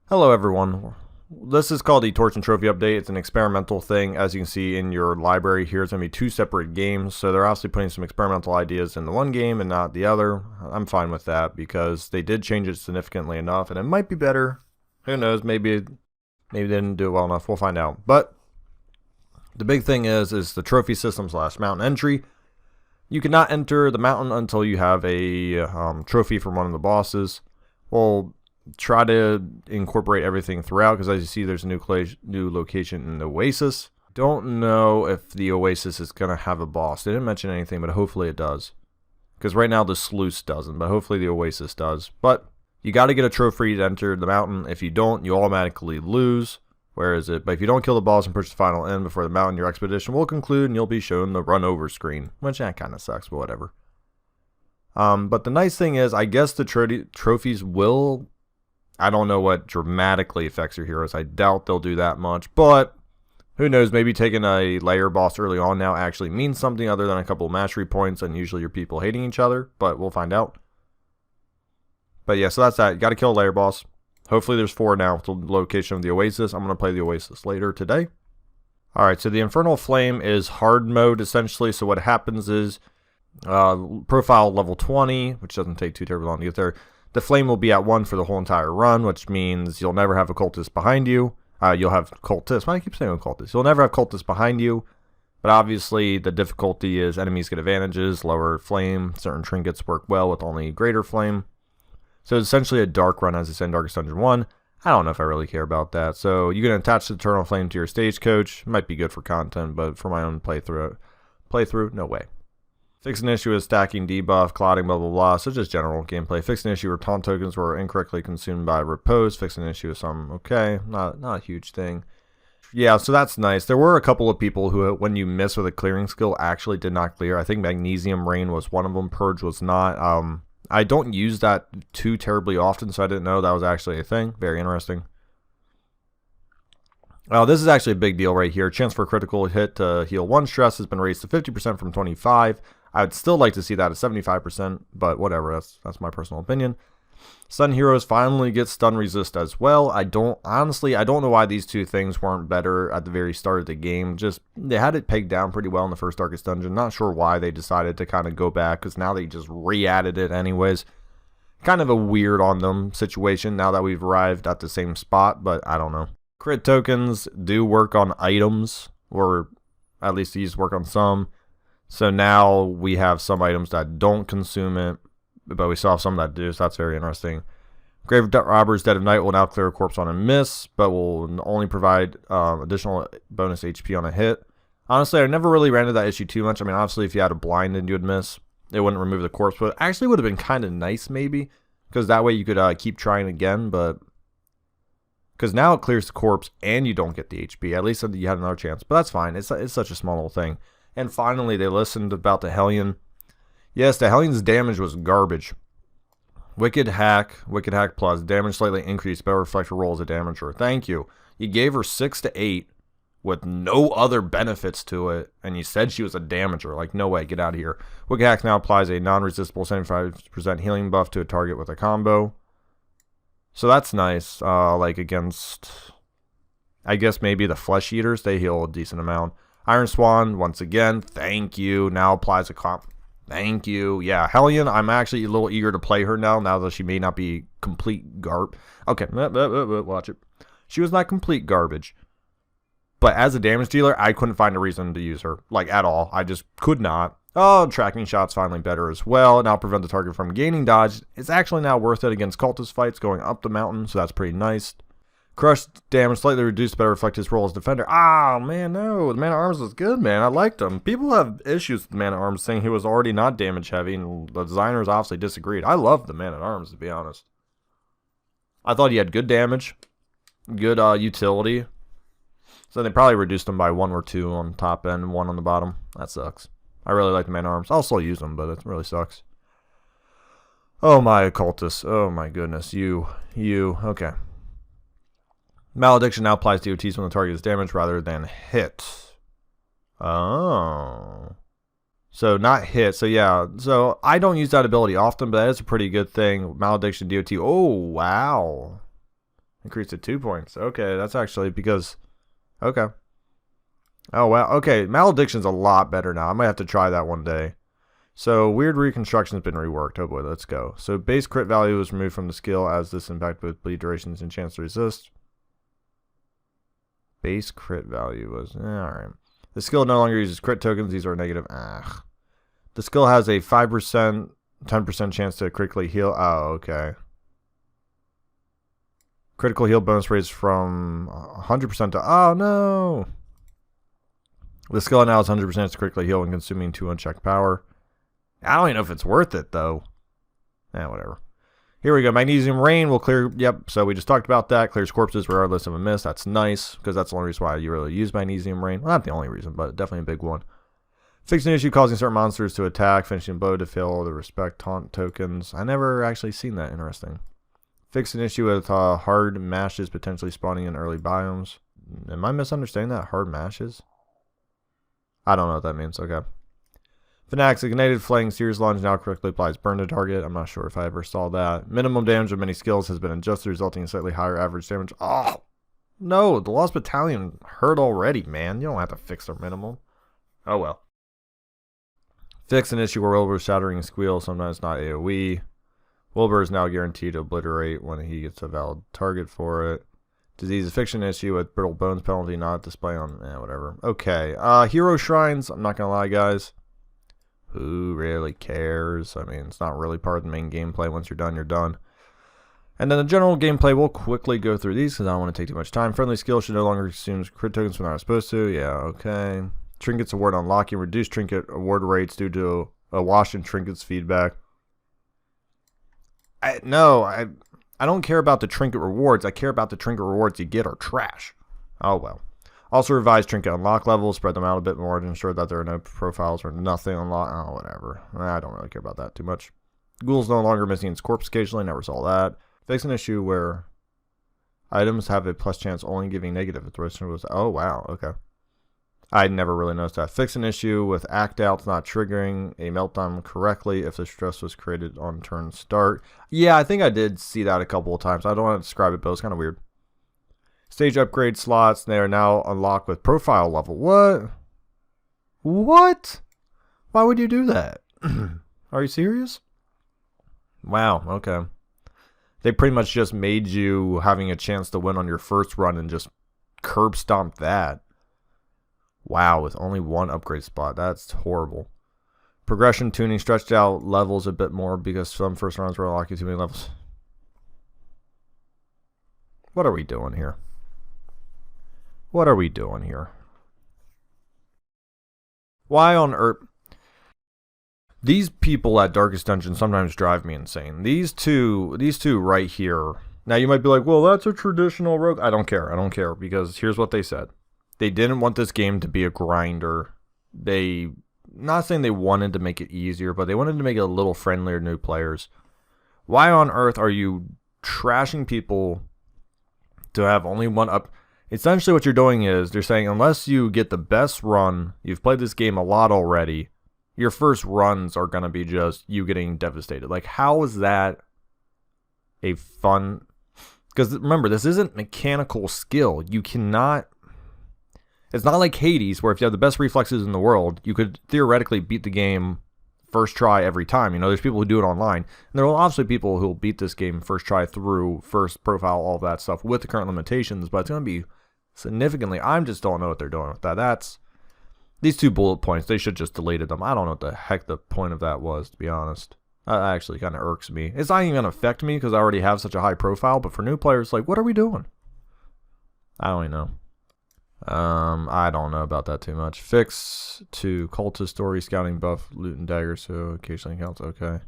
Hello everyone, this is called the Torch and Trophy Update. It's an experimental thing. As you can see in your library here, it's going to be two separate games, so they're obviously putting some experimental ideas in the one game and not the other. I'm fine with that because they did change it significantly enough, and it might be better. Who knows, maybe they didn't do it well enough, we'll find out. But the big thing is the trophy system / mountain entry. You cannot enter the mountain until you have a trophy from one of the bosses. Well, try to incorporate everything throughout, because as you see, there's a new location in the oasis. Don't know if the oasis is going to have a boss. They didn't mention anything, but hopefully it does, because right now the sluice doesn't, but hopefully the oasis does. But you got to get a trophy to enter the mountain. If you don't, you automatically lose. Where is it? But if you don't kill the boss and push the final end before the mountain, your expedition will conclude and you'll be shown the run over screen, which that kind of sucks, but whatever. But the nice thing is, I guess the trophies will, I don't know what dramatically affects your heroes. I doubt they'll do that much, but who knows, maybe taking a layer boss early on now actually means something other than a couple of mastery points and usually your people hating each other, but we'll find out. But yeah, so that's that. You got to kill a layer boss. Hopefully there's 4 now with the location of the oasis. I'm going to play the oasis later today. Alright, so the Infernal Flame is hard mode essentially. So what happens is, profile level 20, which doesn't take too terribly long to get there. The flame will be at 1 for the whole entire run, which means you'll never have a cultist behind you. You'll have cultists. Why do I keep saying cultists? You'll never have cultists behind you. But obviously the difficulty is enemies get advantages, lower flame. Certain trinkets work well with only greater flame. So it's essentially a dark run, as I said in Darkest Dungeon 1. I don't know if I really care about that. So you can attach the Eternal Flame to your stagecoach. Might be good for content, but for my own playthrough, no way. Fix an issue with stacking debuff, clouding, blah blah blah. So just general gameplay. Fix an issue where taunt tokens were incorrectly consumed by repose. Fix an issue with some, okay, not a huge thing. Yeah, so that's nice. There were a couple of people who, when you miss with a clearing skill, actually did not clear. I think Magnesium Rain was one of them. Purge was not. I don't use that too terribly often, so I didn't know that was actually a thing. Very interesting. This is actually a big deal right here. Chance for a critical hit to heal 1 stress has been raised to 50% from 25. I would still like to see that at 75%, but whatever. That's my personal opinion. Stun heroes finally get stun resist as well. I don't know why these two things weren't better at the very start of the game. Just, they had it pegged down pretty well in the first Darkest Dungeon. Not sure why they decided to kind of go back, because now they just re-added it anyways. Kind of a weird on them situation now that we've arrived at the same spot, but I don't know. Crit tokens do work on items, or at least these work on some. So now we have some items that don't consume it, but we still have some that do, so that's very interesting. Grave Robber's Dead of Night will now clear a corpse on a miss, but will only provide additional bonus HP on a hit. Honestly, I never really ran into that issue too much. I mean, obviously, if you had a blind and you would miss, it wouldn't remove the corpse, but it actually would have been kind of nice maybe, because that way you could keep trying again, but because now it clears the corpse and you don't get the HP. At least you had another chance, but that's fine. It's such a small little thing. And finally, they listened about the Hellion. Yes, the Hellion's damage was garbage. Wicked Hack Plus, damage slightly increased, better reflect her roll as a damager. Thank you. You gave her 6 to 8 with no other benefits to it, and you said she was a damager. Like, no way, get out of here. Wicked Hack now applies a non-resistible 75% healing buff to a target with a combo. So that's nice. Like against, I guess maybe the Flesh Eaters, they heal a decent amount. Iron Swan, once again, thank you. Now applies a comp. Thank you. Yeah, Hellion, I'm actually a little eager to play her now that she may not be complete garb. Okay, watch it. She was not complete garbage. But as a damage dealer, I couldn't find a reason to use her. Like, at all. I just could not. Oh, tracking shot's finally better as well. Now prevent the target from gaining dodge. It's actually now worth it against cultist fights going up the mountain, so that's pretty nice. Crush damage slightly reduced, better reflect his role as defender. Ah, man, no. The Man-at-Arms was good, man. I liked him. People have issues with the Man-at-Arms saying he was already not damage heavy, and the designers obviously disagreed. I loved the Man-at-Arms, to be honest. I thought he had good damage, good utility. So they probably reduced him by 1 or 2 on top end and 1 on the bottom. That sucks. I really like the Man-at-Arms. I'll still use them, but it really sucks. Oh, my occultist. Oh, my goodness. You. Okay. Malediction now applies DOTs when the target is damaged rather than hit. Oh. So not hit. So yeah. So I don't use that ability often, but that is a pretty good thing. Malediction DOT. Oh, wow. Increased to 2 points. Okay, that's actually because... Okay. Oh, wow. Okay, Malediction's a lot better now. I might have to try that one day. So, Weird Reconstruction's been reworked. Oh boy, let's go. So, base crit value was removed from the skill as this impact with bleed durations and chance to resist. Base crit value was... alright. The skill no longer uses crit tokens. These are negative. The skill has a 5%, 10% chance to critically heal. Oh, okay. Critical heal bonus raised from 100% to... Oh, no! The skill now has 100% to critically heal when consuming 2 unchecked power. I don't even know if it's worth it, though. Whatever. Here we go. Magnesium Rain will clear... Yep, so we just talked about that. Clears corpses regardless of a miss. That's nice, because that's the only reason why you really use Magnesium Rain. Well, not the only reason, but definitely a big one. Fix an issue causing certain monsters to attack. Finishing blow to fail the respect taunt tokens. I never actually seen that. Interesting. Fix an issue with hard mashes potentially spawning in early biomes. Am I misunderstanding that? Hard mashes? I don't know what that means. Okay. Fanatics Ignited Flaying Series Lunge now correctly applies burn to target. I'm not sure if I ever saw that. Minimum damage of many skills has been adjusted, resulting in slightly higher average damage. Oh! No, the Lost Battalion hurt already, man. You don't have to fix their minimum. Oh well. Fix an issue where Wilbur's shattering squeal, sometimes not AoE. Wilbur is now guaranteed to obliterate when he gets a valid target for it. Disease fiction issue with brittle bones penalty not display on whatever. Okay. Hero Shrines, I'm not gonna lie, guys. Who really cares? I mean, it's not really part of the main gameplay. Once you're done, you're done. And then the general gameplay, we'll quickly go through these because I don't want to take too much time. Friendly skill should no longer consume crit tokens when they're not supposed to. Yeah, okay. Trinkets award unlocking. Reduced trinket award rates due to a wash in trinkets feedback. I don't care about the trinket rewards. I care about the trinket rewards you get are trash. Oh well. Also revise trinket unlock levels. Spread them out a bit more to ensure that there are no profiles or nothing unlocked. Oh, whatever. I don't really care about that too much. Ghoul's no longer missing its corpse occasionally. Never saw that. Fix an issue where items have a plus chance only giving negative if the rest was... Oh, wow. Okay. I never really noticed that. Fix an issue with act outs not triggering a meltdown correctly if the stress was created on turn start. Yeah, I think I did see that a couple of times. I don't want to describe it, but it's kind of weird. Stage upgrade slots, they are now unlocked with profile level. What? What? Why would you do that? Are you serious? Wow, okay. They pretty much just made you having a chance to win on your first run and just curb stomped that. Wow, with only one upgrade spot. That's horrible. Progression tuning stretched out levels a bit more because some first runs were unlocking too many levels. What are we doing here? What are we doing here? Why on earth? These people at Darkest Dungeon sometimes drive me insane. These two right here. Now you might be like, well, that's a traditional rogue. I don't care. I don't care because here's what they said. They didn't want this game to be a grinder. Not saying they wanted to make it easier, but they wanted to make it a little friendlier to new players. Why on earth are you trashing people to have only one up? Essentially what you're doing is they're saying unless you get the best run, you've played this game a lot already, your first runs are going to be just you getting devastated. Like, how is that a fun... Because remember, this isn't mechanical skill. You cannot... It's not like Hades, where if you have the best reflexes in the world, you could theoretically beat the game first try every time. You know, there's people who do it online. And there are obviously people who will beat this game first try through, first profile, all that stuff with the current limitations, but it's going to be significantly... I just don't know what they're doing with that. That's... These 2 bullet points, they should just deleted them. I don't know what the heck the point of that was, to be honest. That actually kind of irks me. It's not even going to affect me because I already have such a high profile, but for new players, like, what are we doing? I don't even know. I don't know about that too much. Fix to cultist story scouting buff, loot and dagger, so occasionally counts. Okay.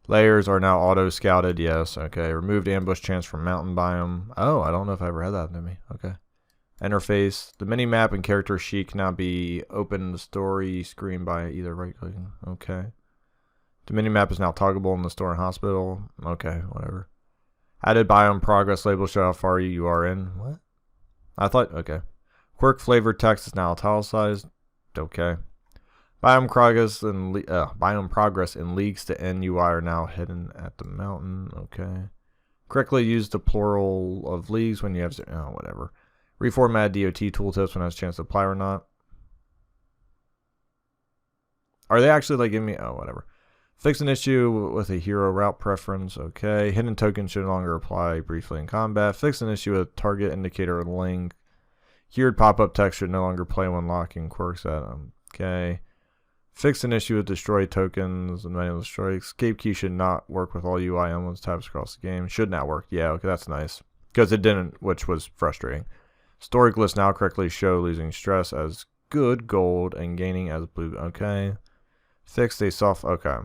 Layers are now auto scouted. Yes. Okay. Removed ambush chance from mountain biome. Oh, I don't know if I ever had that to me. Okay. Interface. The mini map and character sheet can now be opened in the story screen by either right clicking. Okay. The mini map is now toggleable in the store and hospital. Okay. Whatever. Added biome progress label show how far you are in. What? I thought. Okay. Quirk flavored text is now italicized. Okay. Biome progress and leagues to NUI are now hidden at the mountain. Okay. Correctly use the plural of leagues when you have... Oh, whatever. Reformat DOT tooltips when it has a chance to apply or not. Are they actually like giving me... Oh, whatever. Fix an issue with a hero route preference. Okay. Hidden tokens should no longer apply briefly in combat. Fix an issue with target indicator link. Geared pop-up text should no longer play when locking quirks at them. Okay. Fix an issue with destroy tokens and manual destroy. Escape key should not work with all UI emblems tabs across the game. Should not work. Yeah, okay, that's nice. Because it didn't, which was frustrating. Story lists now correctly show losing stress as good gold and gaining as blue. Okay. Fix a soft... Okay.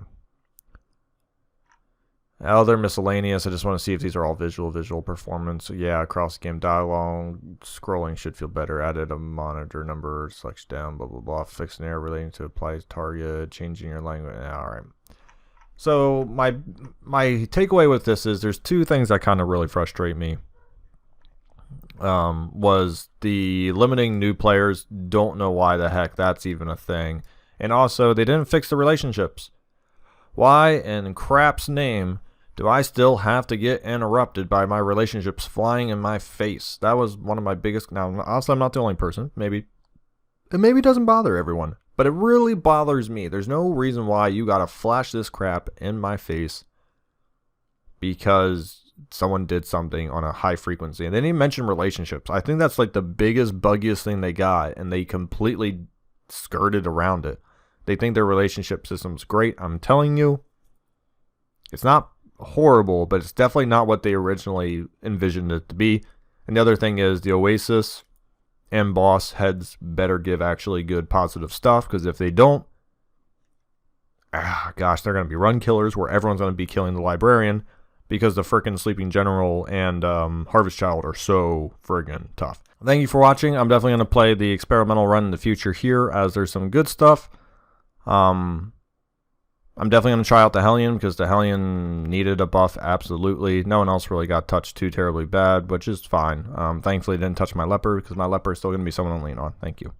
They're miscellaneous. I just want to see if these are all visual performance. Yeah, across game dialogue. Scrolling should feel better. Added a monitor number, selection down, blah, blah, blah. Fix an error relating to apply target. Changing your language. Alright. So, my takeaway with this is there's two things that kind of really frustrate me. Was the limiting new players. Don't know why the heck that's even a thing. And also, they didn't fix the relationships. Why in crap's name do I still have to get interrupted by my relationships flying in my face? That was one of my biggest... Now, honestly, I'm not the only person. Maybe it doesn't bother everyone. But it really bothers me. There's no reason why you gotta flash this crap in my face because someone did something on a high frequency. And they didn't mention relationships. I think that's like the biggest, buggiest thing they got. And they completely skirted around it. They think their relationship system's great. I'm telling you, it's not horrible, but it's definitely not what they originally envisioned it to be. And the other thing is the Oasis and boss heads better give actually good positive stuff, because if they don't, gosh, they're going to be run killers where everyone's going to be killing the librarian because the frickin' Sleeping General and Harvest Child are so friggin' tough. Thank you for watching. I'm definitely going to play the experimental run in the future here as there's some good stuff. I'm definitely going to try out the Hellion because the Hellion needed a buff, absolutely. No one else really got touched too terribly bad, which is fine. Thankfully, it didn't touch my leper because my leper is still going to be someone to lean on. Thank you.